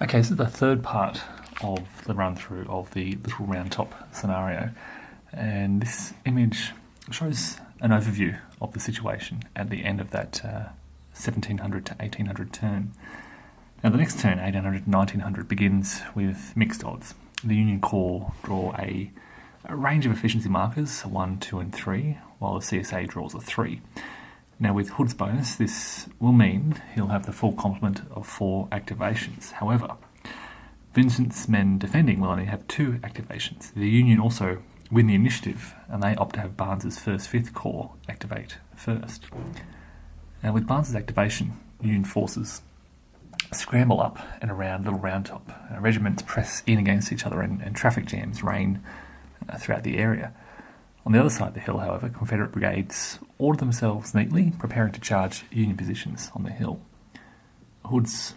Okay, so the third part of the run-through of the Little Round Top scenario, and this image shows an overview of the situation at the end of that 1700 to 1800 turn. Now the next turn, 1800 to 1900, begins with mixed odds. The Union Corps draw a range of efficiency markers, 1, 2 and 3, while the CSA draws a 3. Now with Hood's bonus, this will mean he'll have the full complement of 4 activations. However, Vincent's men defending will only have 2 activations. The Union also win the initiative, and they opt to have Barnes's 1st, 5th Corps activate first. Now with Barnes's activation, Union forces scramble up and around Little Round Top. Regiments press in against each other and traffic jams reign throughout the area. On the other side of the hill, however, Confederate brigades order themselves neatly, preparing to charge Union positions on the hill. Hood's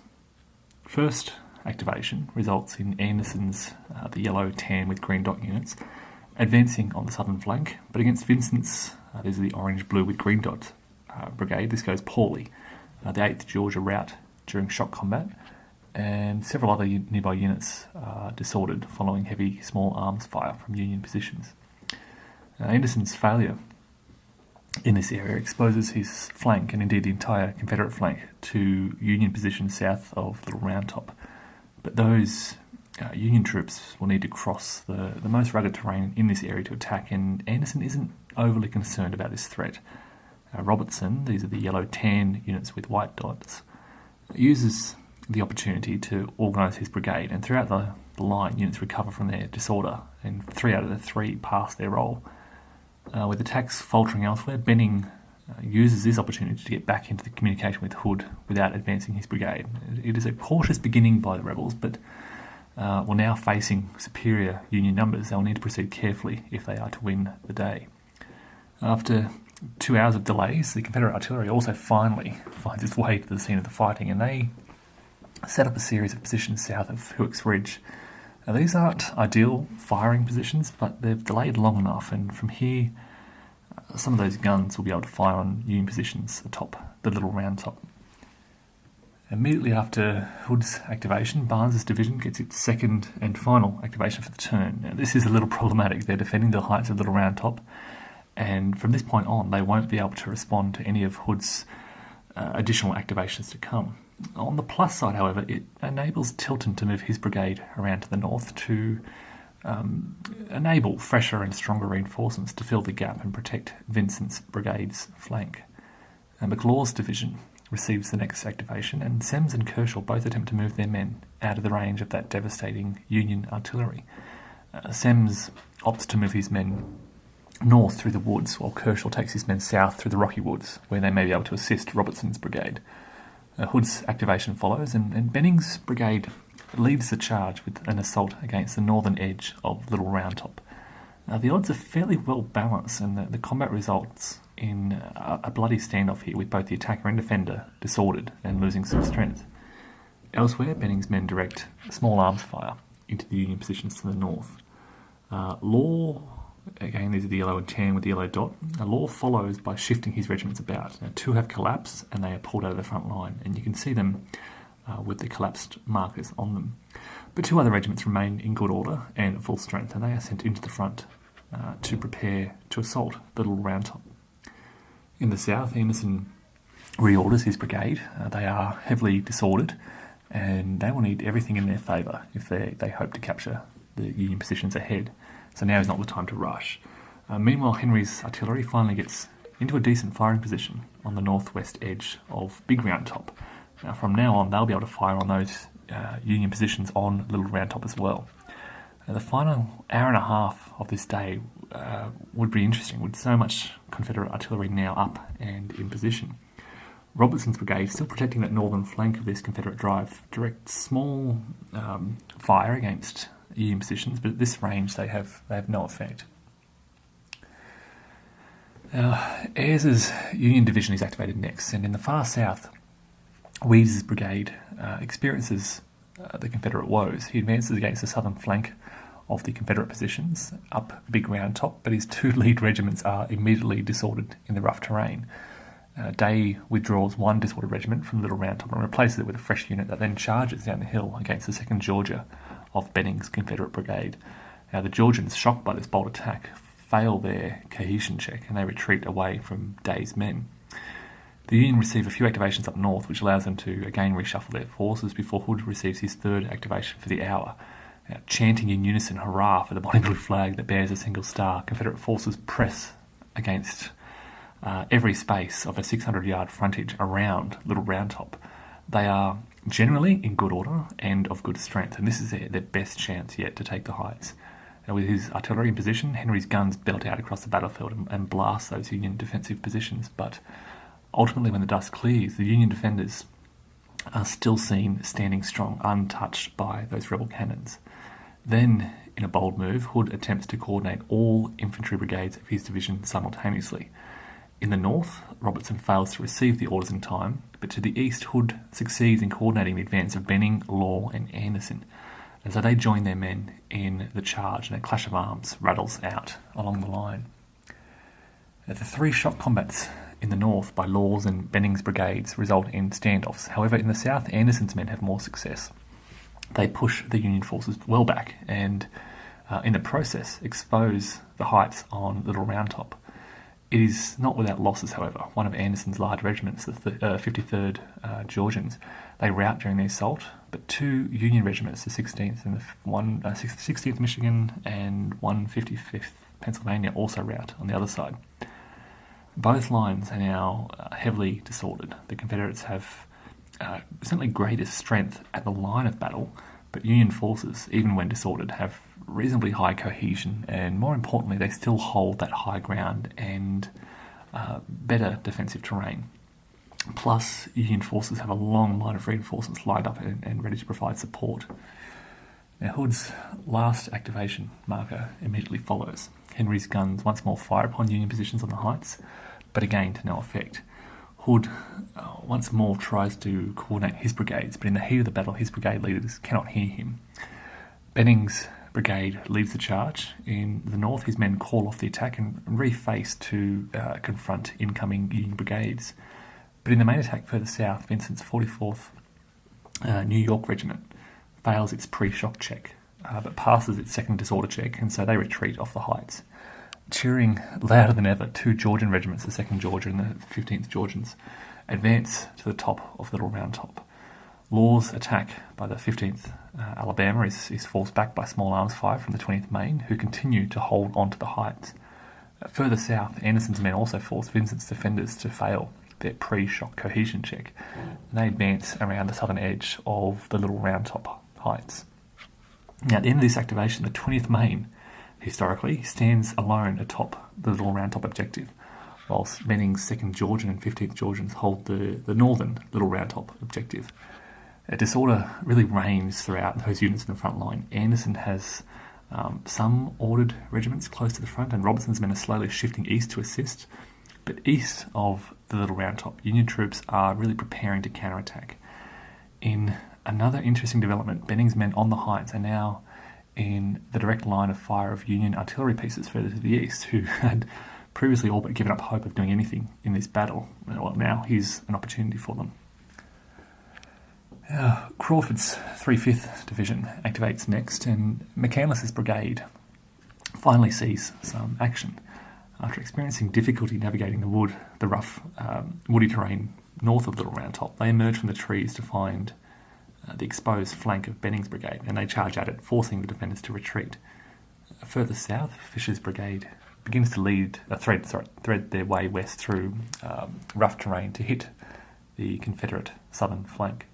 first activation results in Anderson's, the yellow, tan with green dot units, advancing on the southern flank, but against Vincent's, these are the orange, blue with green dot brigade, this goes poorly. The 8th Georgia rout during shock combat, and several other nearby units are disordered following heavy small arms fire from Union positions. Anderson's failure in this area exposes his flank, and indeed the entire Confederate flank, to Union positions south of Little Round Top. But those Union troops will need to cross the most rugged terrain in this area to attack, and Anderson isn't overly concerned about this threat. Robertson, these are the yellow-tan units with white dots, uses the opportunity to organise his brigade, and throughout the line, units recover from their disorder, and 3 out of the 3 pass their role. With attacks faltering elsewhere, Benning uses this opportunity to get back into the communication with Hood without advancing his brigade. It is a cautious beginning by the rebels, but while now facing superior Union numbers, they'll need to proceed carefully if they are to win the day. After 2 hours of delays, the Confederate artillery also finally finds its way to the scene of the fighting, and they set up a series of positions south of Huick's Ridge. Now, these aren't ideal firing positions, but they've delayed long enough, and from here, some of those guns will be able to fire on Union positions atop the Little Round Top. Immediately after Hood's activation, Barnes's division gets its second and final activation for the turn. Now, this is a little problematic. They're defending the heights of Little Round Top, and from this point on, they won't be able to respond to any of Hood's additional activations to come. On the plus side, however, it enables Tilton to move his brigade around to the north to enable fresher and stronger reinforcements to fill the gap and protect Vincent's brigade's flank. McLaw's division receives the next activation, and Semmes and Kershaw both attempt to move their men out of the range of that devastating Union artillery. Semmes opts to move his men north through the woods, while Kershaw takes his men south through the rocky woods, where they may be able to assist Robertson's brigade. Hood's activation follows, and Benning's brigade leads the charge with an assault against the northern edge of Little Round Top. The odds are fairly well balanced, and the combat results in a bloody standoff here, with both the attacker and defender disordered and losing some strength. Elsewhere, Benning's men direct small arms fire into the Union positions to the north. Law, again, these are the yellow and tan with the yellow dot. Law follows by shifting his regiments about. Now, 2 have collapsed, and they are pulled out of the front line, and you can see them with the collapsed markers on them. But 2 other regiments remain in good order and at full strength, and they are sent into the front to prepare to assault Little Round Top. In the south, Anderson reorders his brigade. They are heavily disordered, and they will need everything in their favour if they hope to capture the Union positions ahead. So now is not the time to rush. Meanwhile, Henry's artillery finally gets into a decent firing position on the northwest edge of Big Round Top. Now, from now on, they'll be able to fire on those Union positions on Little Round Top as well. The final hour and a half of this day would be interesting, with so much Confederate artillery now up and in position. Robertson's brigade, still protecting that northern flank of this Confederate drive, directs small fire against Union positions, but at this range they have no effect. Now, Ayres's Union division is activated next, and in the far south, Weed's brigade experiences the Confederate woes. He advances against the southern flank of the Confederate positions up Big Round Top, but his 2 lead regiments are immediately disordered in the rough terrain. Day withdraws one disordered regiment from Little Round Top and replaces it with a fresh unit that then charges down the hill against the 2nd Georgia of Benning's Confederate brigade. Now, the Georgians, shocked by this bold attack, fail their cohesion check and they retreat away from Day's men. The Union receive a few activations up north, which allows them to again reshuffle their forces before Hood receives his 3rd activation for the hour. Now, chanting in unison hurrah for the bonny blue flag that bears a single star, Confederate forces press against every space of a 600-yard frontage around Little Round Top. They are generally in good order and of good strength, and this is their best chance yet to take the heights. Now, with his artillery in position, Henry's guns belt out across the battlefield and blast those Union defensive positions, but ultimately when the dust clears, the Union defenders are still seen standing strong, untouched by those rebel cannons. Then, in a bold move, Hood attempts to coordinate all infantry brigades of his division simultaneously. In the north, Robertson fails to receive the orders in time, but to the east, Hood succeeds in coordinating the advance of Benning, Law and Anderson. And so they join their men in the charge, and a clash of arms rattles out along the line. The 3 shock combats in the north by Law's and Benning's brigades result in standoffs. However, in the south, Anderson's men have more success. They push the Union forces well back and, in the process, expose the heights on Little Round Top. It is not without losses, however. One of Anderson's large regiments, the 53rd Georgians, they rout during the assault, but 2 Union regiments, the 16th and the 16th Michigan and 155th Pennsylvania, also rout on the other side. Both lines are now heavily disordered. The Confederates have certainly greatest strength at the line of battle, but Union forces, even when disordered, have reasonably high cohesion, and more importantly, they still hold that high ground and better defensive terrain. Plus, Union forces have a long line of reinforcements lined up and ready to provide support. Now, Hood's last activation marker immediately follows. Henry's guns once more fire upon Union positions on the heights, but again to no effect. Hood once more tries to coordinate his brigades, but in the heat of the battle, his brigade leaders cannot hear him. Benning's brigade leads the charge. In the north, his men call off the attack and reface to confront incoming Union brigades. But in the main attack further south, Vincent's 44th New York Regiment fails its pre-shock check, but passes its 2nd disorder check, and so they retreat off the heights. Cheering louder than ever, 2 Georgian regiments, the 2nd Georgia and the 15th Georgians, advance to the top of Little Round Top. Law's attack by the 15th Alabama is forced back by small arms fire from the 20th Maine, who continue to hold on to the heights. Further south, Anderson's men also force Vincent's defenders to fail their pre-shock cohesion check, and they advance around the southern edge of the Little Round Top heights. Now, at the end of this activation, the 20th Maine, historically, stands alone atop the Little Round Top objective, whilst Benning's 2nd Georgian and 15th Georgians hold the northern Little Round Top objective. A disorder really reigns throughout those units in the front line. Anderson has some ordered regiments close to the front, and Robertson's men are slowly shifting east to assist. But east of the Little Round Top, Union troops are really preparing to counterattack. In another interesting development, Benning's men on the heights are now in the direct line of fire of Union artillery pieces further to the east, who had previously all but given up hope of doing anything in this battle. Well, now here's an opportunity for them. Crawford's 35th Division activates next, and McCandless's brigade finally sees some action. After experiencing difficulty navigating the rough, woody terrain north of Little Round Top, they emerge from the trees to find the exposed flank of Benning's brigade, and they charge at it, forcing the defenders to retreat. Further south, Fisher's brigade begins to thread their way west through rough terrain to hit the Confederate southern flank.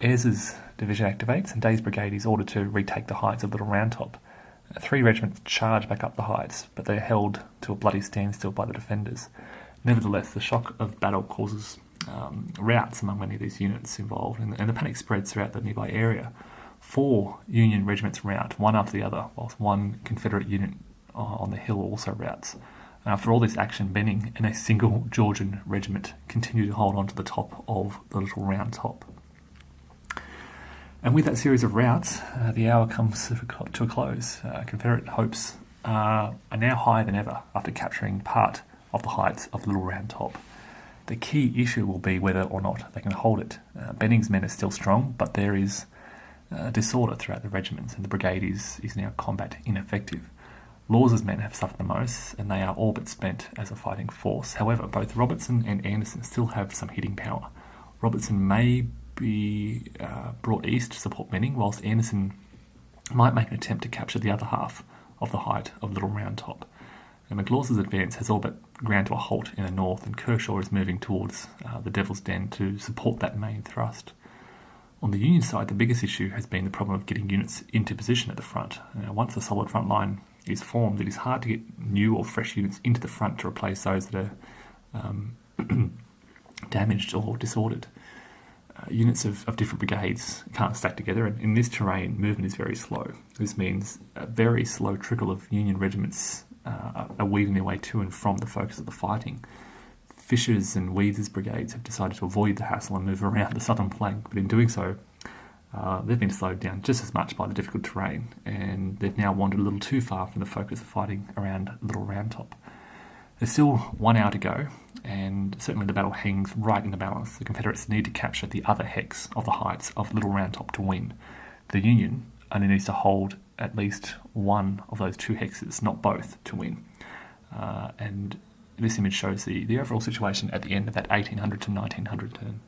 Ayres's division activates, and Day's brigade is ordered to retake the heights of Little Round Top. 3 regiments charge back up the heights, but they are held to a bloody standstill by the defenders. Nevertheless, the shock of battle causes routs among many of these units involved, and the panic spreads throughout the nearby area. 4 Union regiments rout, one after the other, whilst 1 Confederate unit on the hill also routs. After all this action, Benning and a single Georgian regiment continue to hold on to the top of the Little Round Top. And with that series of routs, the hour comes to a close. Confederate hopes are now higher than ever after capturing part of the heights of Little Round Top. The key issue will be whether or not they can hold it. Benning's men are still strong, but there is disorder throughout the regiments, and the brigade is now combat ineffective. Lawes's men have suffered the most, and they are all but spent as a fighting force. However, both Robertson and Anderson still have some hitting power. Robertson may be brought east to support Benning, whilst Anderson might make an attempt to capture the other half of the height of Little Round Top. And McLaws's advance has all but ground to a halt in the north, and Kershaw is moving towards the Devil's Den to support that main thrust. On the Union side, the biggest issue has been the problem of getting units into position at the front. Once a solid front line is formed, it is hard to get new or fresh units into the front to replace those that are damaged or disordered. Units of different brigades can't stack together, and in this terrain, movement is very slow. This means a very slow trickle of Union regiments are weaving their way to and from the focus of the fighting. Fisher's and Weaver's brigades have decided to avoid the hassle and move around the southern flank, but in doing so, they've been slowed down just as much by the difficult terrain, and they've now wandered a little too far from the focus of fighting around Little Round Top. There's still 1 hour to go, and certainly the battle hangs right in the balance. The Confederates need to capture the other hex of the heights of Little Round Top to win. The Union only needs to hold at least one of those two hexes, not both, to win. And this image shows the overall situation at the end of that 1800 to 1900 turn.